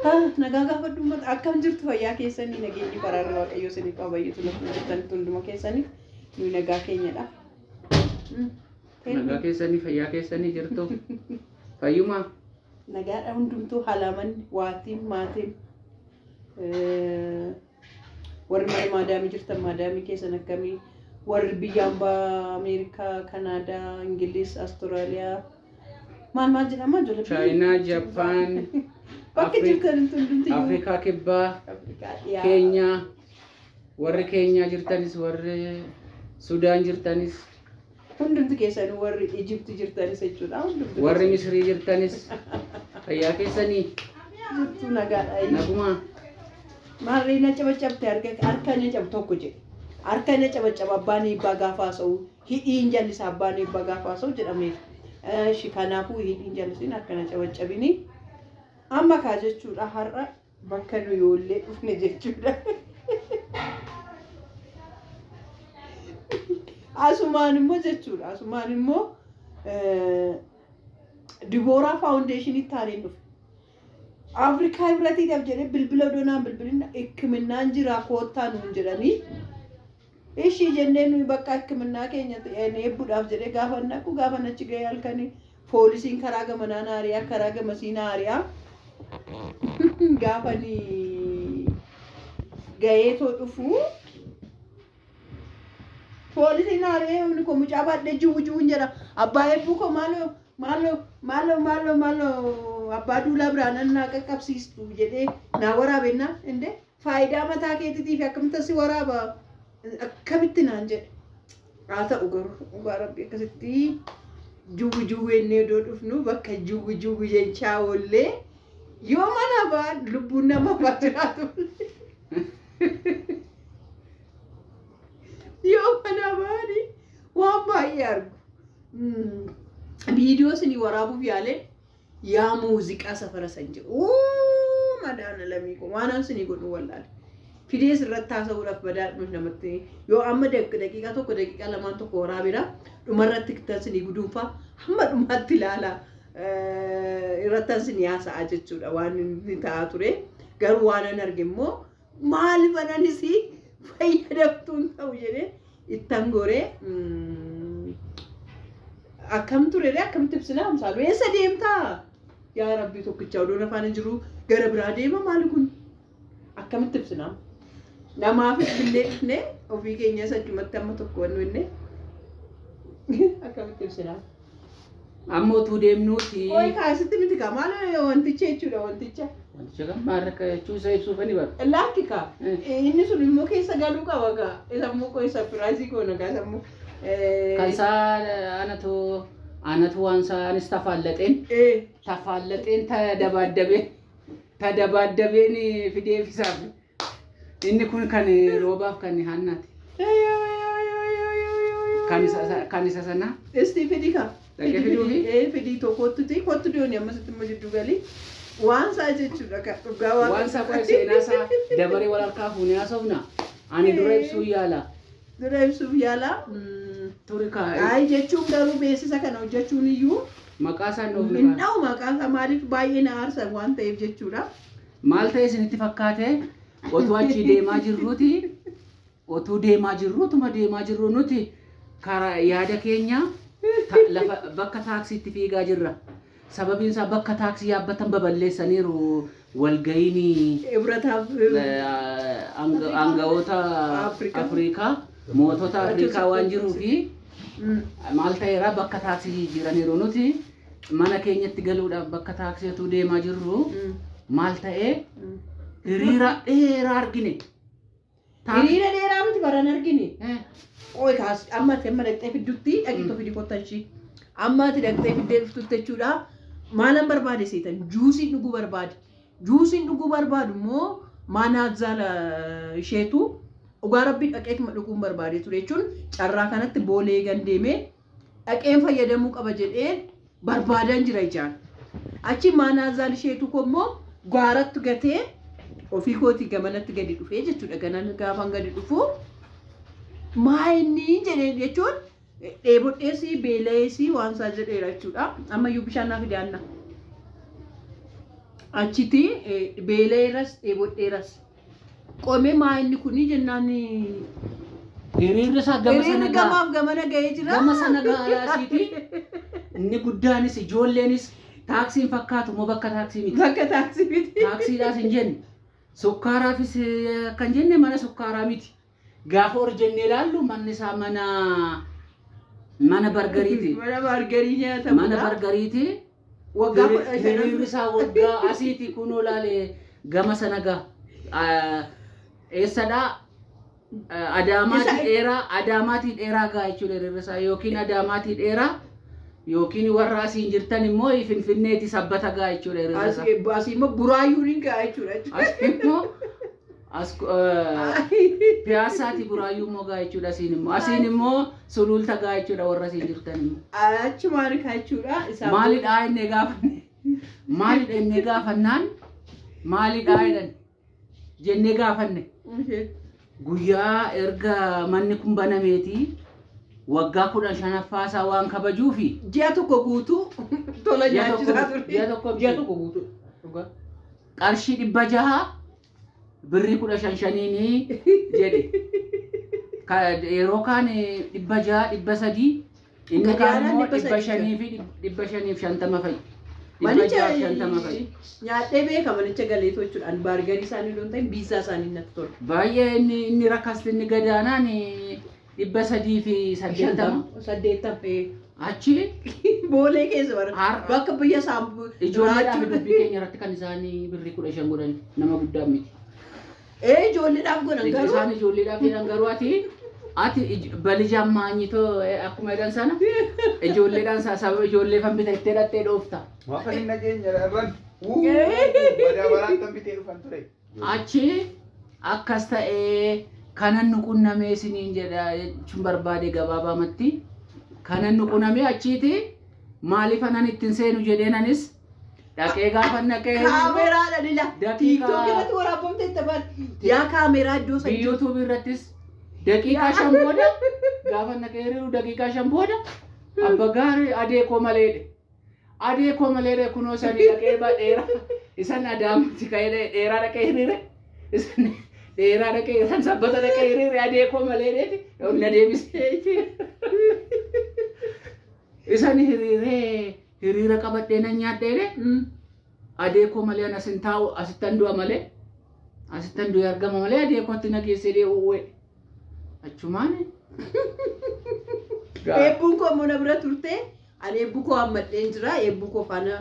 nagaa gaafadhummaa akkam jirtu fayyaa keessanii nageenyi baraarra waaqayyo isiniif qabayyatu lafa jirtanitti hunduma keessaniif nu nagaa keenyadha. Nagaa keessanii fayyaa keessanii jirtu fayyuma nagaadha hundumtuu halaman waatiin maatiin warri maadaamii jirtan maadaamii keessan akkamii warri biyya ambaa Ameerikaa, Kanaadaa, Ingiliis, Austraaliyaa maal jedhama ijoollee Chaayinaa, Jappaan, bakka jirtan hundumtuu Afrikaa kibbaa, Keenyaa, warri Keenyaa jirtanis warri Sudaan jirtanis hundumtu keessanii warri Ijipti jirtanis jechuudha warri Misrii jirtanis fayyaa keessanii jirtu nagaadha. Naguma Maarree na cabacabte harka na cab tokko jedhe harka na cabacaba abbaan eebbaa gaafa haasa'u hidhiin jallisaa abbaan eebbaa gaafa haasa'u jedhameera. Kanaafuu hidhiin jallisiin harka na cabacabini amma kaa jechuudha har'a bakka nu yoollee dhufne jechuudha. Asumaan immoo jechuudha asumaan immoo Dibooraa Faawundeeshinii taaneen dhufe. Afrikaa Ibratiidhaaf jedhee bilbila doonaan bilbilina hikiminnaan jira koottaa nuun jedhanii ishii jennee nuyi bakka hikiminnaa keenya eebbuudhaaf jedhee gaafa naqu gaafa nachi gahee halkanii poolisiin karaa gamanaan haariyaa karaa gamasiin haariyaa gaafanii gaheetoo dhufu poolisiin haariyaa namni ko mucaa baadhee juujuun jedha abbaa eebbuu ko maaloo abbaa duulaa biraan annaa qaqqabsiistu jedhee naa waraabenna inde faayidaa mataa keetiitiif akkamitti si waraaba akkamitti naan jedhe haa ta'u garuu dhugaa rabbi akkasitti juugu ennee doo dhufnu bakka juugu jechaa oollee yoo mana baan lubbuun nama baajiraatu yoo mana baani waan baay'ee argu viidiyoo isinii waraabuuf yaalee yaa muuziqaa safara san jedhu madaana lamii kun waan isinii godhu wallaale fidees irratti haasa'uudhaaf badhaadhuuf namatti yoo amma daqiiqaa tokko daqiiqaa lamaan tokko waraabira dhumarratti isinii guduunfaa hamma dhumaatti ilaala irratti isinii haasa'a jechuudha waan inni ta'aa ture garuu waan an arge immoo maaliif ananis fayyadamtuun ta'u jedhee ittan goree akkam ture akkamitti ibsina amsaalu eessa deemtaa yaa rabbii tokkicha odoon afaan hin jiru gara biraa deema maali kun akkamitti ibsina namaaf illee dhufne ofii keenya sajjumatti amma tokko wannu inni akkamitti ibsina amma utuu deemnuuti oy kaasitti miti ka maal wanticha jechuudha wanticha kan maarraka jechuu isa ibsuufani bara laakki ka inni sun immoo keessa galuu qaba ka isa immoo ko isa firaasii koona ka isa immoo kansaa anatu waan saanis tafaallaxeen tadabaddabeen fideef isaaf inni kun kan roobaaf kan hannaati kan isa sana isti fidii ka fidii tokkotti kottu diyooni ammasitti immoo jidduu galii waan saa jechuudha ka dhugaa waan saa qo'e seenaasaa dabaree wal harkaa fuunee haasofna ani dura ibsuu yaala turika ay jechuun garuu beeksisa kana hojjechuun iyyuu maqaa isaan nuuf minna'u maqaa isaa maaliif baay'ee na aarsa waan ta'eef jechuudha maal ta'e isinitti fakkaate otuu achi deemaa jirru nuti karaa yaada keenya lafa bakka taaksiitti fiigaa jirra sababiin isaa bakka taaksii yaabbatan baballeessaniiru walga'iini ibrataaf aangawoota Afrikaa mootota Afrikaa waan jiruu fi maal ta'eera bakka taaksii jiraniiru nuti mana keenyatti galuudhaaf bakka taaksiitu deemaa jirru maal ta'e hiriira dheeraa argine hiriira dheeraa miti baran argine oy kaas amma dhaqxee fiddutti dhaqitoo fidi kottanshi amma dhaqxee fiddee dhuftutti jechuudha maalan barbaade seetan juusiin dhuguu barbaadu immoo maanaa zaala isheetu dhugaa rabbii dhaqee dhuguun barbaade ture jechuun carraa kanatti boolee gandeemee dhaqeen fayyadamuu qaba jedhee barbaadan jira ijaan achi maanaa zaala isheetu kommoo gaaratti gatee ofii kootii gamanatti gadi dhufee jechuudha ganan gaafan gadi dhufu maayinni jedhee jechuun dheebodheesii beeleesii waan isaa jedheera jechuudha ammayyuu bishaan naaf idaanna Achiti beeleeras dheebodheeras. Qomee maa inni kuni jennaan hiriirri isaa gama sana hiriirri gamaaf gamana ga'ee jira. Gama sana gaalaasiiti. Inni guddaanis ijoolleenis taaksiin fakkaatu moo bakka taaksii miti. Bakka taaksii miti. Taaksiidhaas hin jenne. Sukkaaraafis kan jenne mana sukkaaraa miti. Gaafa ol jennee ilaallu manni isaa mana bargariiti. Mana bargarii nyaatamudha. Mana bargariiti. Waggaa hiriirri isaa waggaa asiiti kunoo laalee gama sana ga'a. Eessadhaa Adaamaatii dheeraa ga'a jechuudha hiriirri isaa yookiin Adaamaatii dheeraa yookiin warra asiin jirtan immoo Finfinneeti sabbata ga'a jechuudha hiriirri isaa. Asii immoo buraayyuu ni ga'a jechuudha. Asii immoo Piyaasaati buraayyuu immoo ga'a jechuudha asiin immoo sululta ga'a jechuudha warra asiin jirtan immoo. Achumaan kaa jechuudha. Maalidhaa inni gaafanne? Maalidha inni gaafannaan? Maalidhaa jedhan? Jennee gaafanne. Guyyaa erga manni kun banameeti waggaa 15ffaasaa waan kabajuufi ji'a tokko guutuu tola nyaachisaa ture. Ji'a tokko guutuu. Qarshii 600 birrii 15 jedhe. Yeroo kaan 600 300 inni kaan immoo 500 fi 550 fa'i. Manicha nyaadhee beeka manicha galeetoo jechuudhaan baargarii isaanii doon ta'in biisaa isaanii natti tola. Baay'ee inni rakkasti inni gadaanaan 380. Achi boolee keessa bara bakka biyya saambu ijoolleedhaaf dubbii keenya irratti kan isaanii birrii 15 godhan nama guddaa miti. Ijoolleedhaaf godhan garuu isaan ijoolleedhaaf jedhan garuu ati balijaan maanyitoo akkuma jedhan sana ijoolleedhaan sababa ijoollee fan bita ittee dhattee dhoofta. Waan hin nageenye irraan badabaraan kan bitee dhufan ture. Achi akkas ta'ee kanan nu qunnamee isiniin jedha jechuun barbaade gabaabaamatti. Kanan nu qunnamee achiiti maaliif anan ittiin seenu jedheenanis dhaqee gaafa naqee kaameraadhaan ila tiiktook irratti waraabamte itti baan yaa kaameraa iddoo sadii yuutuub irrattis daqiiqaa 5 booda gaafa naqee hiriiru daqiiqaa 5 booda abba gaarii adeekoo maleedhe. Adeekoo maleedhe kunoo sanii dhaqee dheeraa isan Adaamatti ka'ee dheeraa dhaqee hiriire isan dheeraa dhaqee isan sabbata dhaqee hiriire adeekoo maleedheeti na deebisee isan hiriira qabadhee nan nyaadheedhe adeekoo malee an asin taa'u asittan du'a malee asittan du'e argama malee adeekootti na geessee dee'uuwwe achumaan eebbuun koo mana bira turte ani eebbuu koo hammadheen jira eebbuu koo faana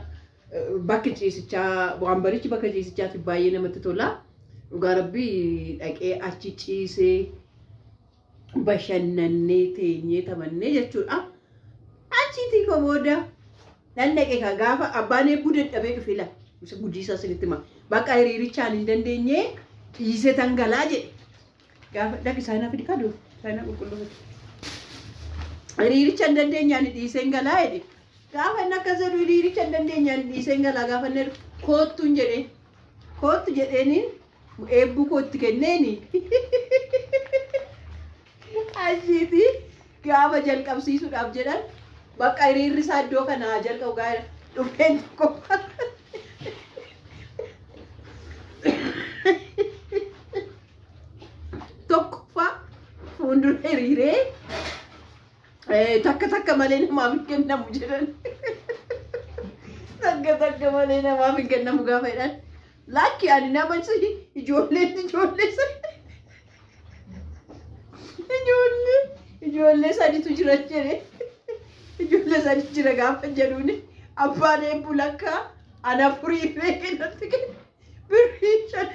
bakki ciisichaa waan barichi bakka ciisichaatti baay'ee namatti tola dhugaa rabbii dhaqee achi ciisee bashannannee teenyee taphannee jechuudha achiitii koo booda nan dhaqee ka gaafa abbaan eebbuu dadhabee dhufe la isa guddisaa sinitti hima bakka hiriirichaan hin dandeenye ciisee tangalaa jedhe gaafa dhaqi isaanii fidi kaduu isaanii qulqulluufate. Hiriiricha hin dandeenyaan dhiiseen galaa jedhe gaafa inni akkas jedhu hiriiricha hin dandeenyaan dhiiseen galaa gaafa inni koottuun jedhe koottu jedheeniin eebbuu kootti kenneeni achiiti gaafa jalqabsiisuudhaaf jedhan bakka hiriirri isaa iddoo kanaa jalqabu gaa'ela dhufeen tokkoffaa fuuldura hiriiree takka malee namaaf hin kennamu jedhan takka malee namaaf hin kennamu gaafa jedhan lakki ani nama ijoollee sadiitu jira jedhe ijoollee sadii jira gaafa jedhuuni abbaan eebbuu lakkaa ana furii reeqinatti birrii shan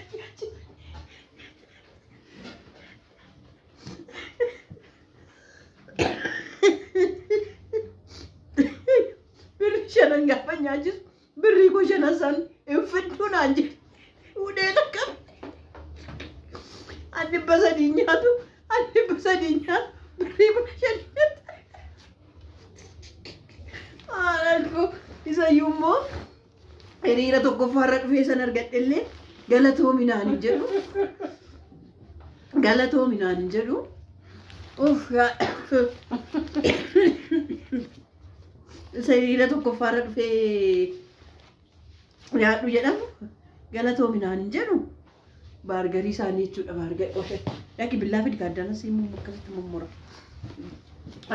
birrii shanan gaafa nyaachisu birrii koo shanan san infidduun aan jedhe fuudhee takka an 300 nyaatu an 300 nyaatu birrii 15 nyaatu isayyuu immoo hiriira tokkoffaarra dhufee san argadhellee galatoominaan hin jedhu hiriira tokkoffaarra dhufee nyaadhu jedhamu galatoominaan hin jedhu baargarii isaanii jechuudha baargarii qofe dhaqi billaa fidi gaaddana siimuu akkasitti mummura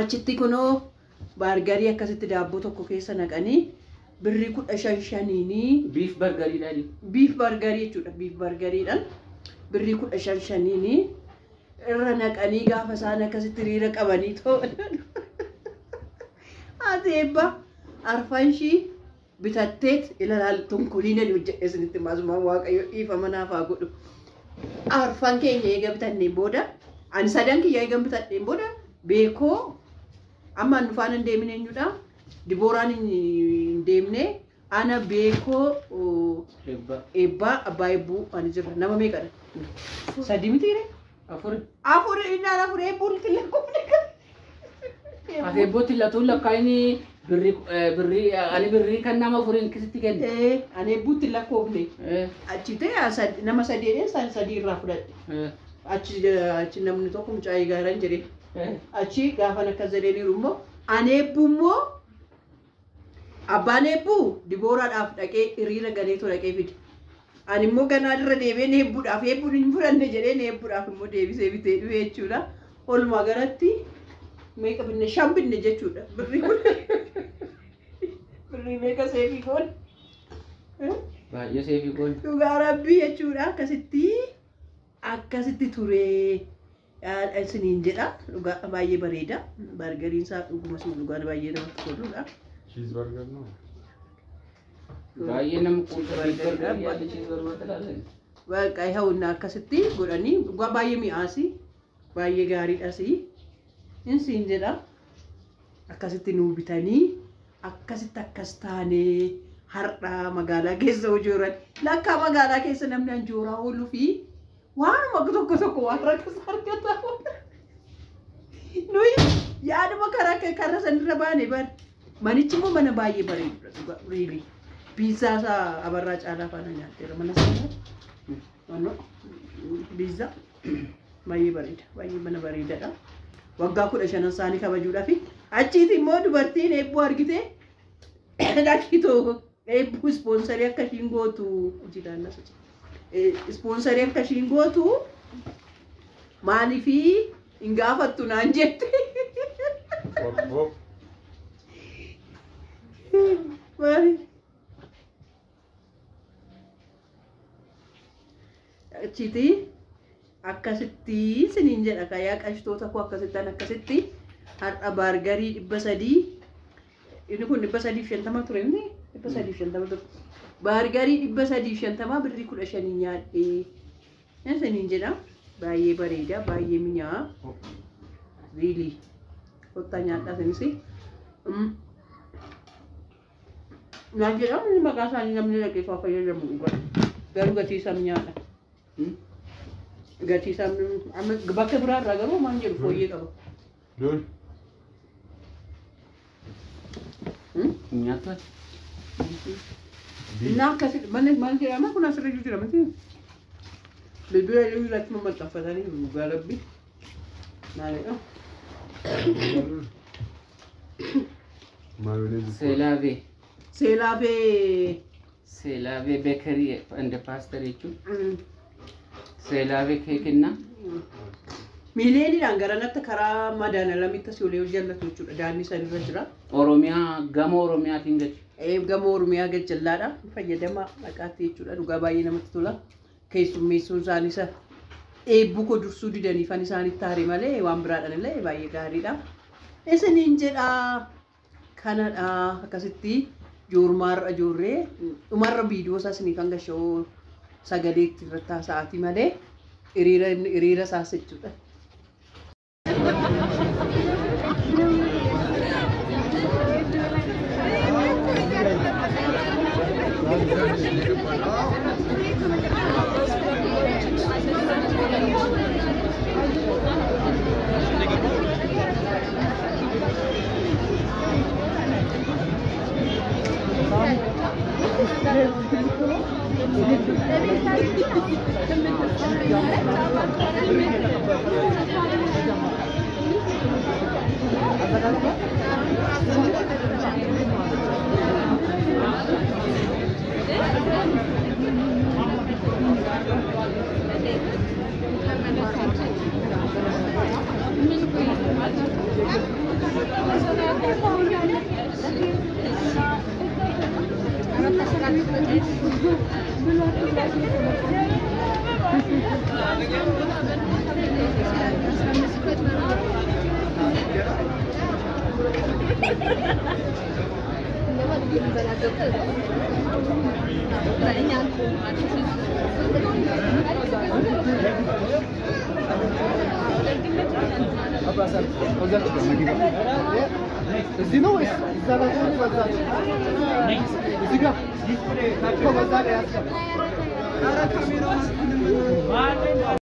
achitti kunoo baargarii akkasitti daabboo tokko keessa naqanii birrii 15 Beef burgeriidhaan. biif baargarii jechuudha biif baargariidhaan birrii 15 irra naqanii gaafa isaan akkasitti hiriira qabanii ta'u ati eebba arfanshii bitatteet ilaaltuun kuliina hojjedhe isinitti maasumaan waaqayyo dhiifama naaf haa godhu. Arfan keenya eega bitanneen booda ani sadan kiyya eega bitadheen booda beekoo amma nu faana hin deemne eenyudha Dibooraan hin deemne ana beekoo eebbaa abbaa eebbuu ani jira nama meeqadha? Sadii mitiire? Afur innaan afur eebbuun itti lakkoofne Ati eebbuutti latuun lakkaa'ini birrii ani birrii kan nama afuriin kisitti kenne. Ani eebbuutti lakkoofne achi ta'e nama sadii sadii irraa fudhadhe. Achi namni tokko mucaa eegaaran jedhe. Achi gaafa akka jedhaniiru immoo ani eebbuu immoo abbaan eebbuu Dibooraadhaaf dhaqee hiriira galeetu dhaqee fide. Ani immoo ganaa irra deebiin eebbuudhaaf eebbuun hin fudhanne jedheen eebbuudhaaf immoo deebisee bitee dhufe jechuudha. Walumaa galatti meeqa binne shan binne jechuudha. Birrii kun birrii meeqa seefii goon? Baay'ee seefii goon. Dhugaa rabbii jechuudha akkasitti turee. Isiniin jedha dhugaa baay'ee bareeda baargariin isaa dhuguma sun dhugaan baay'ee namatti toludha. Cheeseburger no. Baay'ee nama quuqa Waaqa hawwinna akkasitti godhanii dhugaa baay'ee mi'aasi baay'ee gaariidhas isiin jedha akkasitti nuu bitanii akkasitti akkas taanee har'a magaalaa keessa hojjetan lakkaa magaalaa keessa namni anjooraa ooluu fi waan tokko waan rakkisaa argataa nuyi yaaduma karaa sanirra baane bar manichi immoo mana baay'ee bareedudha riili piizaa isaa abarraa caalaa faana nyaatteera mana sana piizaa baay'ee bareeda baay'ee mana bareedadha waggaa 15 isaanii kabajuudhaaf achiiti immoo dubartiin eebbuu argite dhaqqitoo eebbuu ispoonsarii akka ishiin gootu hojii ispoonsarii akka ishiin gootu maaliifi hin gaafattu naan jette. Achiiti akkasitti isiniin jedha kayaa qashtoota koo akkasitti har'a baargarii 300 inni kun 350 ture miti 350 ture. Baargarii 350 birrii 15 nyaadhee isiniin jedha baay'ee bareeda baay'ee mi'aawa riili kottaa nyaadhaa sinis naan jedhamu maqaa isaanii namni dhaqeeffaa fayyadamu garuu gatii isaa mi'aadha gatii isaa bakka biraarraa garuu maan jedhu fooyyee qaba. Nyaata. Nah, kasih mana kira mah kuna sering juga mesti. Bebel itu lagi memang tak pada ni juga lebih. Nah, Selave bakery and the pastor itu. Selave cake na. Mileni anggaran itu kara madana lamita si oleh ujian lah tujuh dani saya rajra. Gama Oromia tinggal. Gama Oromia gejala fayyadama akati jechuudha dhugaa baay'ee namatti tola keessummeessuun isaaniis eebbuu koo dursuu didanii fan isaanitti haare malee waan biraadhaan illee baay'ee gaariidha. Isiniin jedha kanadha akkasitti joormaarra ijoorree dhumarra viidiyoo isaa isinii kan gashoo sagaleetti irratti sa'aatii malee hiriira isaas jechuudha. Apa asal? Ozak juga lagi Pak. Sino wis zala ko wazak. Siga. Ko wazak ya. Ara kamera